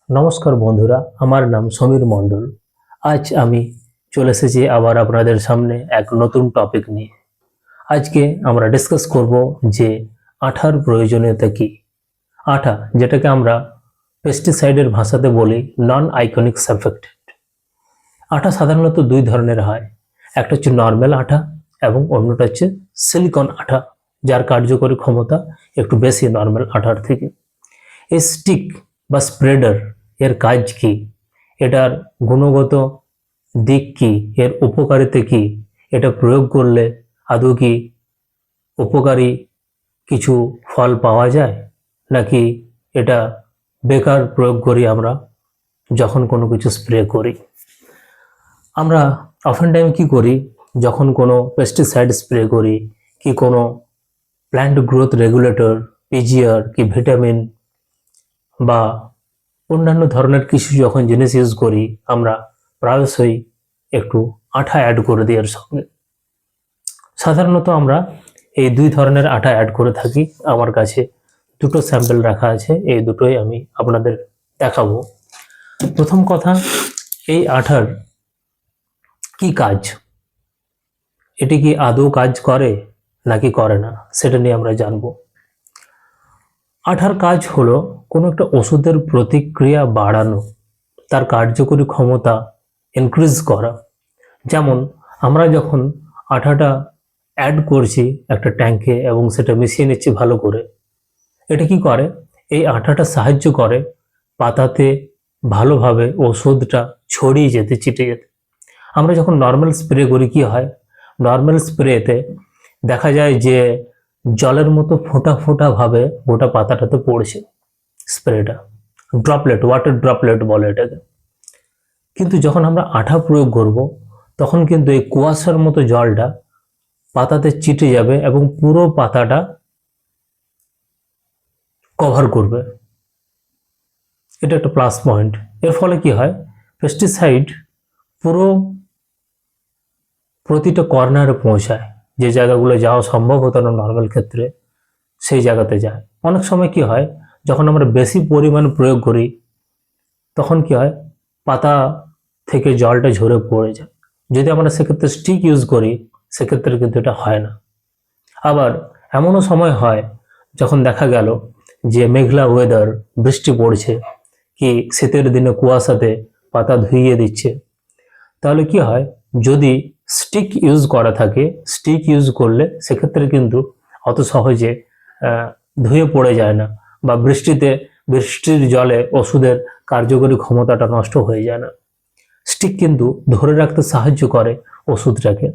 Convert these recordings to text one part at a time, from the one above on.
নমস্কার বন্ধুরা, আমার নাম সমীর মণ্ডল। আজ আমি চলে এসেছি আবার আপনাদের সামনে এক নতুন টপিক নিয়ে। আজকে আমরা ডিসকাস করব যে আঠার প্রয়োজনীয়তা কি। আঠা, যেটাকে আমরা পেস্টিসাইডের ভাষাতে বলি নন আইকনিক সারফেক্টেন্ট। আঠা সাধারণত দুই ধরনের হয়, একটা হচ্ছে নর্মাল আঠা এবং অন্যটা হচ্ছে সিলিকন আঠা, যার কার্যকরী ক্ষমতা একটু বেশি নর্মাল আঠার থেকে। এই স্টিক বা স্প্রেডার এর কাজ কি, এটার গুণগত দিক কি, এর উপকারিতা কি, এটা প্রয়োগ করলে আদৌ কি উপকারী কিছু ফল পাওয়া যায়, নাকি এটা বেকার প্রয়োগ করি আমরা যখন কোনো কিছু স্প্রে করি। আমরা অফেন টাইম কি করি, যখন কোনো পেস্টিসাইড স্প্রে করি কি কোনো প্ল্যান্ট গ্রোথ রেগুলেটর, পিজিআর কি ভিটামিন বা অন্যান্য ধরনের কিছু যখন জিনিস ইউজ করি, আমরা প্রায়শই একটু আঠা অ্যাড করে দিই এর সঙ্গে। সাধারণত আমরা এই দুই ধরনের আঠা অ্যাড করে থাকি। আমার কাছে দুটো স্যাম্পল রাখা আছে, এই দুটোই আমি আপনাদের দেখাবো। প্রথম কথা, এই আঠার কি কাজ, এটি কি আদৌ কাজ করে নাকি করে না, সেটা নিয়ে আমরা জানবো। আঠার কাজ হলো কোনো একটা ওষুধের প্রতিক্রিয়া বাড়ানো, তার কার্যকরী ক্ষমতা ইনক্রিজ করা। যেমন আমরা যখন আঠাটা অ্যাড করছি একটা ট্যাঙ্কে এবং সেটা মিশিয়ে নিচ্ছি ভালো করে, এটা কি করে, এই আঠাটা সাহায্য করে পাতাতে ভালোভাবে ওষুধটা ছড়িয়ে যেতে, চিটে যেতে। আমরা যখন নর্মাল স্প্রে করি কি হয়, নর্মাল স্প্রেতে দেখা যায় যে জলের মতো ফোঁটা ফোঁটা ভাবে গোটা পাতাটাতে পড়ছে স্প্রেটা, ড্রপলেট, ওয়াটার ড্রপলেট বলে এটাকে। কিন্তু যখন আমরা আঠা প্রয়োগ করব, তখন কিন্তু এই কুয়াশার মতো জলটা পাতাতে চিটে যাবে এবং পুরো পাতাটা কভার করবে। এটা একটা প্লাস পয়েন্ট। এর ফলে কি হয়, পেস্টিসাইড পুরো প্রতিটা কর্নারে পৌঁছায়, যে জায়গাগুলো যাওয়া সম্ভব হতো না নর্মাল ক্ষেত্রে, সেই জায়গাতে যায়। অনেক সময় কি হয়, যখন আমরা বেশি পরিমাণ প্রয়োগ করি, তখন কি হয়, পাতা থেকে জলটা ঝরে পড়ে যায়। যদি আমরা সেক্ষেত্রে স্টিক ইউজ করি, সেক্ষেত্রে কিন্তু এটা হয় না। আবার এমনও সময় হয় যখন দেখা গেল যে মেঘলা ওয়েদার, বৃষ্টি পড়ছে, কি শীতের দিনে কুয়াশাতে পাতা ধুইয়ে দিচ্ছে, তাহলে কি হয়, যদি স্টিক ইউজ করা থাকে, স্টিক ইউজ করলে সেক্ষেত্রে কিন্তু অত সহজে ধুয়ে পড়ে যায় না, বা বৃষ্টির জলে ওষুধের কার্যকরী ক্ষমতাটা নষ্ট হয়ে যায় না। স্টিক কিন্তু ধরে রাখতে সাহায্য করে ওষুধটাকে।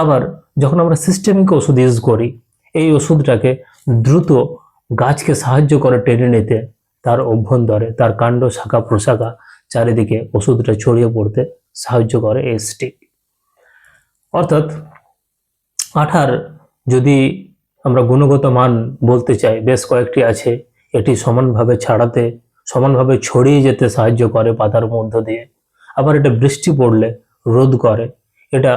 আবার যখন আমরা সিস্টেমিক ওষুধ ইউজ করি, এই ওষুধটাকে দ্রুত গাছকে সাহায্য করে টেনে নিতে, তার অভ্যন্তরে, তার কাণ্ড, শাখা প্রশাখা চারিদিকে ওষুধটা ছড়িয়ে পড়তে সাহায্য করে এই স্টিক। অর্থাৎ আঠার যদি আমরা গুণগত মান বলতে চাই, বেশ কয়েকটি আছে। এটি সমানভাবে সমানভাবে ছড়িয়ে যেতে সাহায্য করে পাতার মধ্য দিয়ে। আবার এটা বৃষ্টি পড়লে রোধ করে। এটা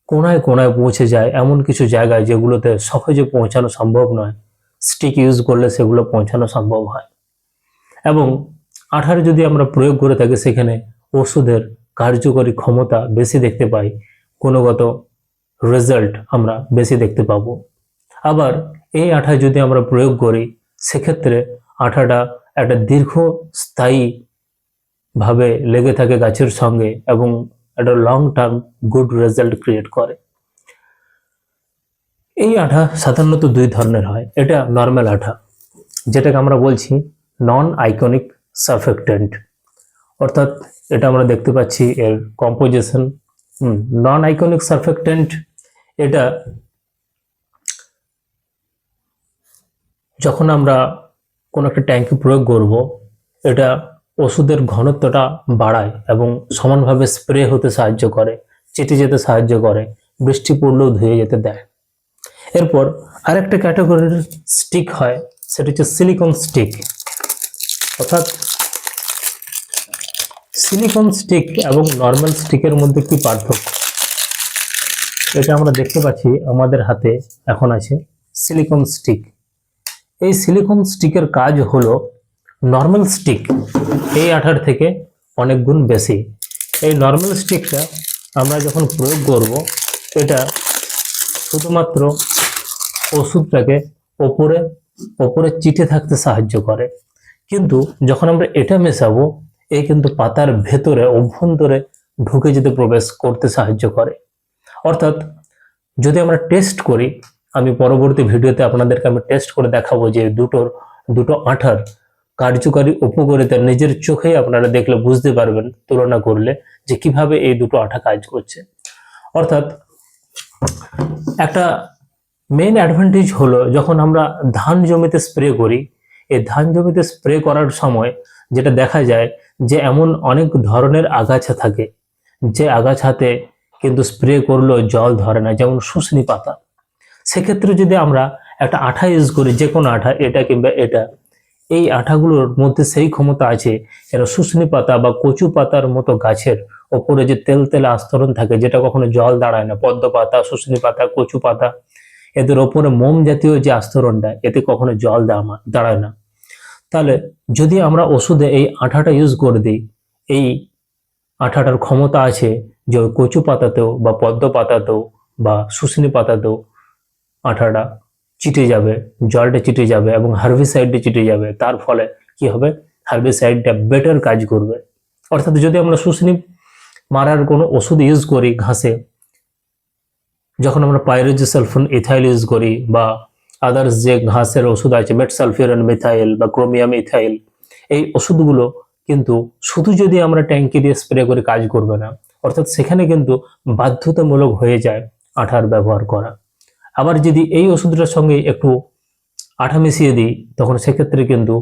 কোনায় কোনায় পৌঁছে যায়, এমন কিছু জায়গায় যেগুলোতে সহজে পৌঁছানো সম্ভব নয়, স্টিক ইউজ করলে সেগুলো পৌঁছানো সম্ভব হয়। এবং আঠার যদি আমরা প্রয়োগ করে থাকি, সেখানে ওষুধের কার্যকরী ক্ষমতা বেশি দেখতে পাই, গুণগত রেজাল্ট আমরা বেশি দেখতে পাবো। আবার এই আঠা যদি আমরা প্রয়োগ করি, সেক্ষেত্রে আঠাটা একটা দীর্ঘস্থায়ী ভাবে লেগে থাকে গাছের সঙ্গে এবং একটা long term good result create করে। এই আঠা সাধারণত দুই ধরনের হয়। এটা নর্মাল আঠা, যেটাকে আমরা বলছি নন আইকনিক সারফেক্টেন্ট, অর্থাৎ এটা আমরা দেখতে পাচ্ছি এর কম্পোজিশন। নন আইকনিক সারফেক্টেন্ট, এটা যখন আমরা কোনো একটা ট্যাঙ্কে প্রয়োগ করব, এটা ওষুধের ঘনত্বটা বাড়ায় এবং সমানভাবে স্প্রে হতে সাহায্য করে, চেটে যেতে সাহায্য করে, বৃষ্টি পড়লেও ধুয়ে যেতে দেয়। এরপর আরেকটা ক্যাটাগরির স্টিক হয়, সেটা হচ্ছে সিলিকন স্টিক। অর্থাৎ সিলিকন স্টিক এবং নর্মাল স্টিকের মধ্যে কি পার্থক্য, এটা আমরা দেখতে পাচ্ছি আমাদের হাতে এখন আছে সিলিকন স্টিক। এই সিলিকন স্টিকের কাজ হলো নর্মাল স্টিক এই আঠার থেকে অনেক গুণ বেশি। এই নর্মাল স্টিকটা আমরা যখন প্রয়োগ করব, এটা শুধুমাত্র ওষুধটাকে ওপরে ওপরে চিটে থাকতে সাহায্য করে, কিন্তু যখন আমরা এটা মেশাবো, এ কিন্তু পাতার ভেতরে অভ্যন্তরে ঢুকে যেতে প্রবেশ করতে সাহায্য করে। অর্থাৎ যদি আমরা টেস্ট করি, আমি পরবর্তী ভিডিওতে আপনাদেরকে আমি টেস্ট করে দেখাবো যে দুটো আঠার কার্যকারী উপকারিতা নিজের চোখেই আপনারা দেখলে বুঝতে পারবেন, তুলনা করলে, যে কিভাবে এই দুটো আঠা কাজ করছে। অর্থাৎ একটা মেইন অ্যাডভান্টেজ হলো, যখন আমরা ধান জমিতে স্প্রে করি, এই ধান জমিতে স্প্রে করার সময় যেটা দেখা যায় যে এমন অনেক ধরনের আগাছা থাকে, যে আগাছাতে কিন্তু স্প্রে করলেও জল ধরে না, যেমন শুষ্নি পাতা। সেক্ষেত্রে যদি আমরা একটা আঠা ইউজ করি, যে কোনো আঠা, এটা কিংবা এটা, এই আঠাগুলোর মধ্যে সেই ক্ষমতা আছে, এরা শুষ্নি পাতা বা কচু পাতার মতো গাছের ওপরে যে তেল তেলে আস্তরণ থাকে, যেটা কখনো জল দাঁড়ায় না, পদ্ম পাতা, শুষ্নি পাতা, কচু পাতা, এদের ওপরে মোম জাতীয় যে আস্তরণটা, এতে কখনো জল দাঁড়ায় না। তাহলে যদি আমরা ওষুধে এই আঠাটা ইউজ করে দিই, এই আঠাটার ক্ষমতা আছে যে ওই কচু পাতাতেও বা পদ্ম পাতাতেও বা শুষ্নি পাতাতেও আঠাটা চিটে যাবে, জলটা চিটে যাবে এবং হার্বিসাইডটা চিটে যাবে। তার ফলে কি হবে, হার্বিসাইডটা বেটার কাজ করবে। অর্থাৎ যদি আমরা শুষ্নি মারার কোনো ওষুধ ইউজ করি ঘাসে, যখন আমরা পাইরোজিসালফোন ইথাইল ইউজ করি, বা আদার্স যে ঘাসের ওষুধ আছে, মেটসালফিউরান মিথাইল বা ক্রোমিয়াম ইথাইল, এই ওষুধগুলো কিন্তু শুধু যদি আমরা ট্যাঙ্কি দিয়ে স্প্রে করে কাজ করবে না। অর্থাৎ সেখানে কিন্তু বাধ্যতামূলক হয়ে যায় আঠার ব্যবহার করা। আবার যদি এই ওষুধটার সঙ্গে একটু আঠা মিশিয়ে দিই, তখন সেক্ষেত্রে কিন্তু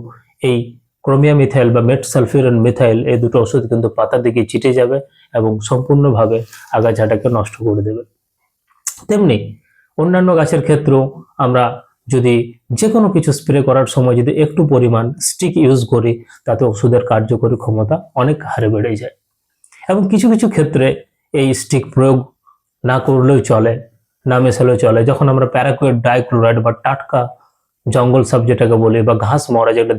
এই ক্রোমিয়াম মিথাইল বা মেটসালফিউরান মিথাইল, এই দুটো ওষুধ কিন্তু পাতার দিকে চিটে যাবে এবং সম্পূর্ণভাবে আগাছাটাকে নষ্ট করে দেবে। তেমনি অন্যান্য গাছের ক্ষেত্রেও আমরা যদি যে কোনো কিছু স্প্রে করার সময় যদি একটু পরিমাণ স্টিক ইউজ করি, তাতে ওষুধের কার্যকরী ক্ষমতা অনেক হারে বেড়ে যায়। এবং কিছু কিছু ক্ষেত্রে এই স্টিক প্রয়োগ না করলেও চলে, না মেশালেও চলে। যখন আমরা প্যারাকুয়েট ডাইক্লোরাইড বা টাটকা জঙ্গল সাপ যেটাকে বলি, বা ঘাস মরা, যেগুলো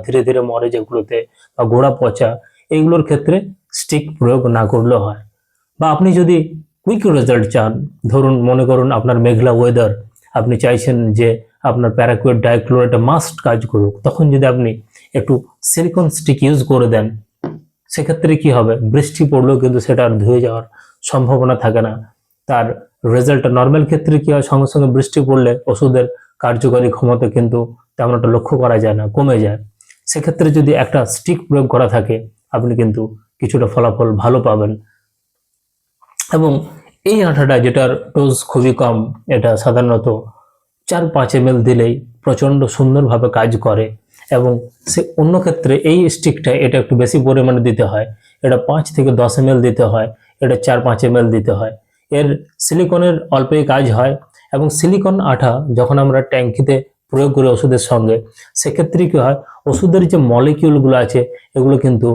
ধীরে ধীরে মরে যেগুলোতে, বা গোড়া পচা, এইগুলোর ক্ষেত্রে স্টিক প্রয়োগ না করলেও হয়। বা আপনি যদি কুইক রেজাল্ট চান, ধরুন মনে করুন আপনার মেঘলা ওয়েদার, আপনি চাইছেন যে আপনার প্যারাকুয়েট ডাইক্লোরাইড মাস্ট কাজ করুক, তখন যদি আপনি একটু সিলিকন স্টিক ইউজ করে দেন, সেক্ষেত্রে কি হবে, বৃষ্টি পড়লেও কিন্তু সেটা আর ধুয়ে যাওয়ার সম্ভাবনা থাকে না। তার রেজাল্টটা নর্মাল ক্ষেত্রে কি হয়, সঙ্গে সঙ্গে বৃষ্টি পড়লে ওষুধের কার্যকরী ক্ষমতা কিন্তু তেমন একটা লক্ষ্য করা যায় না, কমে যায়। সেক্ষেত্রে যদি একটা স্টিক প্রয়োগ করা থাকে, আপনি কিন্তু কিছুটা ফলাফল ভালো পাবেন। এবং এই আঠাটা, যেটার ডোজ খুবই কম, এটা সাধারণত 4-5 ml দিলেই প্রচণ্ড সুন্দরভাবে কাজ করে। এবং সে অন্য ক্ষেত্রে এই স্টিকটা, এটা একটু বেশি পরিমাণে দিতে হয়, এটা 5 থেকে 10 ml দিতে হয়, এটা 4-5 ml দিতে হয়। এর সিলিকনের অল্পই কাজ হয়। এবং সিলিকন আঠা যখন আমরা ট্যাঙ্কিতে প্রয়োগ করি ওষুধের সঙ্গে, সেক্ষেত্রে কি হয়, ওষুধের যে মলিকিউলগুলো আছে, এগুলো কিন্তু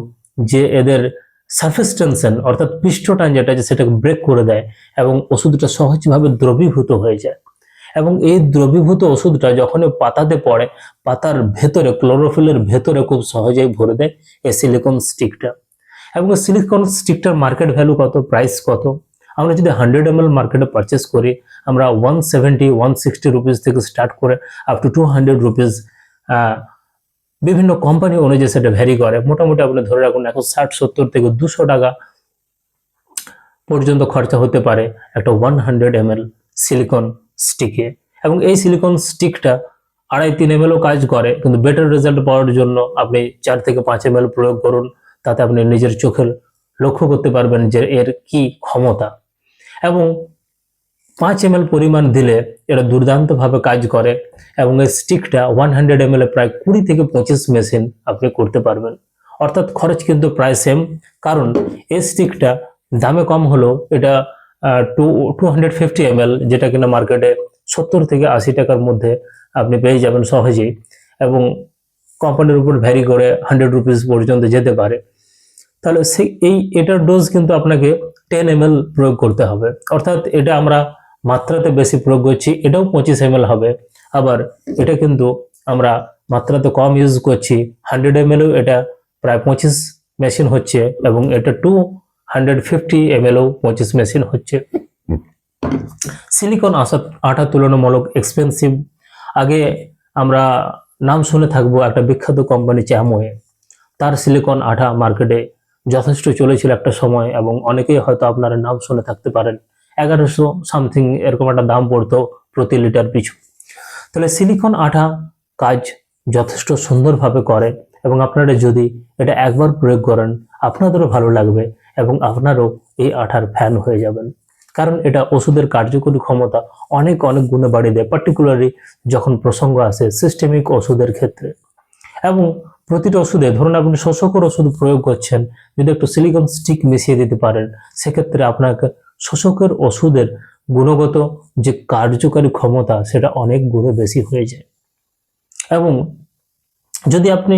যে এদের সারফেস টেনশন, অর্থাৎ পৃষ্ঠটান যেটা আছে, সেটাকে ব্রেক করে দেয় এবং ওষুধটা সহজভাবে দ্রবীভূত হয়ে যায়। এবং এই দ্রবীভূত ওষুধটা যখন পাতাতে পড়ে, পাতার ভেতরে, ক্লোরোফিলের ভেতরে খুব সহজেই ভরে দেয় এই সিলিকন স্টিকটা। এবং সিলিকন স্টিকটার মার্কেট ভ্যালু কত, প্রাইস কত? আমরা যদি 100 ml মার্কেটে পারচেস করি, আমরা 170-160 রুপিস থেকে স্টার্ট করে আপ টু 200 রুপিস, বিভিন্ন কোম্পানি অনুযায়ী সেটা ভ্যারি করে। মোটামুটি আপনি ধরে রাখুন 160-70 থেকে 200 টাকা পর্যন্ত খরচা হতে পারে একটা 100 ml সিলিকন স্টিকে। এবং এই সিলিকন স্টিকটা 2.5-3 ml কাজ করে, কিন্তু বেটার রেজাল্ট পাওয়ার জন্য আপনি 4 থেকে 5 ml প্রয়োগ করুন। তাতে আপনি নিজের চোখে লক্ষ্য করতে পারবেন যে এর কি ক্ষমতা। এবং 5 ml পরিমাণ দিলে এটা দুর্দান্তভাবে কাজ করে। এবং এই স্টিকটা 100 ml প্রায় 20 থেকে 25 মেশিন আপনি করতে পারবেন। অর্থাৎ খরচ কিন্তু প্রায় সেম, কারণ এই স্টিকটা দামে কম হলেও এটা 250 ml, যেটা কিনা মার্কেটে 70 থেকে 80 টাকার মধ্যে আপনি পেয়ে যাবেন সহজেই। এবং কোম্পানির উপর ভ্যারি করে 100 রুপিস পর্যন্ত যেতে পারে। তাহলে এটার ডোজ কিন্তু আপনাকে 10 ml প্রয়োগ করতে হবে। অর্থাৎ এটা আমরা মাত্রাতে বেশি প্রয়োগ করছি, এটাও 25 ml হবে। আবার এটা কিন্তু আমরা মাত্রা তো কম ইউজ করছি, 100 ml এটা প্রায় 25 মেশিন হচ্ছে, এবং এটা 250 ml 25 মেশিন হচ্ছে। সিলিকন আটা তুলনামূলক এক্সপেন্সিভ। আগে আমরা নাম শুনে থাকবো একটা বিখ্যাত কোম্পানি চ্যামওয়ে, তার সিলিকন আটা মার্কেটে যথেষ্ট চলেছিল একটা সময়, এবং অনেকেই হয়তো আপনারা নাম শুনে থাকতে পারেন। 1100 সামথিং এরকম একটা দাম পড়তো প্রতি লিটার পিছু। তাহলে সিলিকন আটা কাজ যথেষ্ট সুন্দরভাবে করে, এবং আপনারা যদি এটা একবার প্রয়োগ করেন আপনাদেরও ভালো লাগবে, এবং আপনারও এই আঠার ফ্যান হয়ে যাবেন। কারণ এটা ওষুধের কার্যকরী ক্ষমতা অনেক অনেক গুণে বাড়িয়ে দেয়, পার্টিকুলারলি যখন প্রসঙ্গ আসে সিস্টেমিক ওষুধের ক্ষেত্রে। এবং প্রতিটা ওষুধে, ধরুন আপনি শোষকের ওষুধ প্রয়োগ করছেন, যদি একটু সিলিকন স্টিক মিশিয়ে দিতে পারেন, সেক্ষেত্রে আপনাকে শোষকের ওষুধের গুণগত যে কার্যকারী ক্ষমতা সেটা অনেক গুণে বেশি হয়ে যায়। এবং যদি আপনি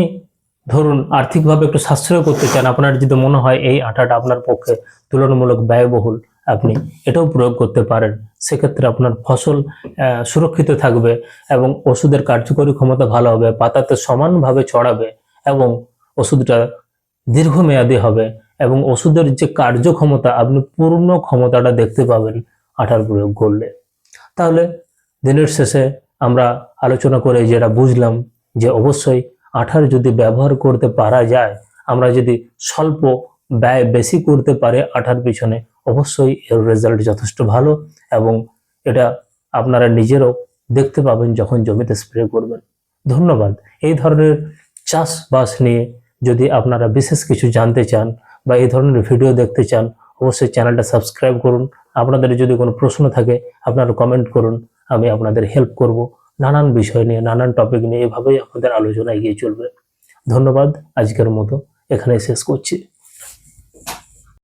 ধরুন আর্থিকভাবে একটু সাশ্রয় করতে চান, আপনার যদি মনে হয় এই আটাটা আপনার পক্ষে তুলনামূলক ব্যয়বহুল, আপনি এটাও প্রয়োগ করতে পারেন। সেক্ষেত্রে আপনার ফসল সুরক্ষিত থাকবে, এবং ওষুধের কার্যকরী ক্ষমতা ভালো হবে, পাতাতে সমানভাবে ছড়াবে, এবং ওষুধটা দীর্ঘমেয়াদী হবে, এবং ওষুধের যে কার্যক্ষমতা আপনি পূর্ণ ক্ষমতাটা দেখতে পাবেন আটার প্রয়োগ করলে। তাহলে দিনের শেষে আমরা আলোচনা করে যেটা বুঝলাম যে অবশ্যই আঠার যদি ব্যবহার করতে পারা যায়, আমরা যদি স্বল্প ব্যয় বেশি করতে পারি আঠার পিছনে, অবশ্যই এর রেজাল্ট যথেষ্ট ভালো, এবং এটা আপনারা নিজেরও দেখতে পাবেন যখন জমিতে স্প্রে করবেন। ধন্যবাদ। এই ধরনের চাষবাস নিয়ে যদি আপনারা বিশেষ কিছু জানতে চান বা এই ধরনের ভিডিও দেখতে চান, অবশ্যই চ্যানেলটা সাবস্ক্রাইব করুন। আপনাদের যদি কোনো প্রশ্ন থাকে আপনারা কমেন্ট করুন, আমি আপনাদের হেল্প করব। নানান বিষয় নিয়ে, নানান টপিক নিয়ে এভাবেই আমাদের আলোচনা এগিয়ে চলবে। ধন্যবাদ। আজকের মতো এখানেই শেষ করছি।